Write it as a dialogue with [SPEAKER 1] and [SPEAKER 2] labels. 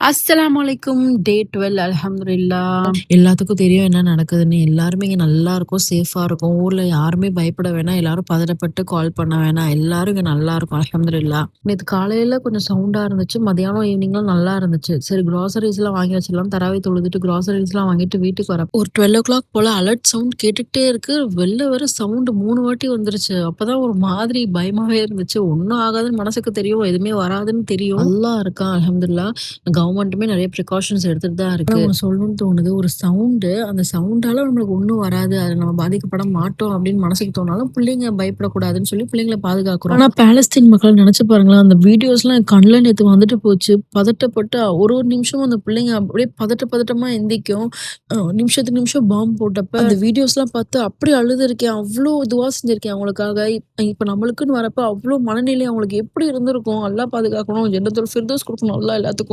[SPEAKER 1] அஸ்ஸலாமு அலைக்கும். டே 12 அல்ஹம்துலில்லா. எல்லாத்துக்கும் தெரியும் என்ன நடக்குதுன்னு. எல்லாருமே இங்க நல்லா இருக்கோம், சேஃபா இருக்கோம். ஊர்ல யாருமே பயப்பட வேணாம். எல்லாரும் பதட்டப்பட்டு கால் பண்ண வேணாம். எல்லாரும் இங்க நல்லா இருக்கோம். அல்ஹம்துலில்லா. நேத்து காலையில கொஞ்சம் சவுண்டா இருந்துச்சு. மதியானம், ஈவினிங்லாம் நல்லா இருந்துச்சு. சரி கிராசரிஸ்லாம் வாங்கி வச்சிடலாம். தராவி தொழுதுட்டு கிராசரிஸ்லாம் வாங்கிட்டு வீட்டுக்கு வரப்போ ஒரு 12:00 போல அலர்ட் சவுண்ட் கேட்டுக்கிட்டே இருக்கு. வெளில வேற சவுண்ட் 3 வாட்டி வந்துருச்சு. அப்பதான் ஒரு மாதிரி பயமாவே இருந்துச்சு. ஒண்ணும் ஆகாதுன்னு மனசுக்கு தெரியும். எதுவுமே வராதுன்னு தெரியும். அல்லாஹ் இருக்கான் அல்ஹம்துலில்லா. கவர்மெண்ட்டுமே நெறைய ப்ரிகாஷன்ஸ் எடுத்துட்டு தான் இருக்கு. ஒண்ணு சொல்லணும்னு தோணுது. ஒரு சவுண்டு, அந்த சவுண்டால நம்மளுக்கு ஒண்ணும் வராது. அதுல நம்ம பாதிக்கப்பட மாட்டோம் அப்படின்னு மனசுக்கு தோணாலும், பிள்ளைங்க பயப்படக்கூடாதுன்னு சொல்லி பிள்ளைங்கள பாதுகாக்கிறோம். ஆனா பாலஸ்தீன் மக்கள் நெனச்சு பாருங்களேன், அந்த வீடியோஸ்லாம் என் கண்ல நேத்து வந்துட்டு போச்சு. பதட்டப்பட்டு ஒரு ஒரு நிமிஷமும் அந்த பிள்ளைங்க அப்படியே பதட்டமா எந்திக்கும். நிமிஷத்துக்கு நிமிஷம் பாம்பு போட்டப்ப, அந்த வீடியோஸ்லாம் பார்த்து அப்படியே அழுதுருக்கேன். அவ்ளோ இதுவா செஞ்சிருக்கேன் அவங்களுக்காக. இப்ப நம்மளுக்குன்னு வரப்ப அவ்ளோ மனநிலை அவங்களுக்கு எப்படி இருந்திருக்கும்? அல்லாஹ் பாதுகாக்கணும். ஜன்னத்துல் ஃபிர்தௌஸ் குடுக்கணும் அல்லாஹ் எல்லாத்துக்கும்.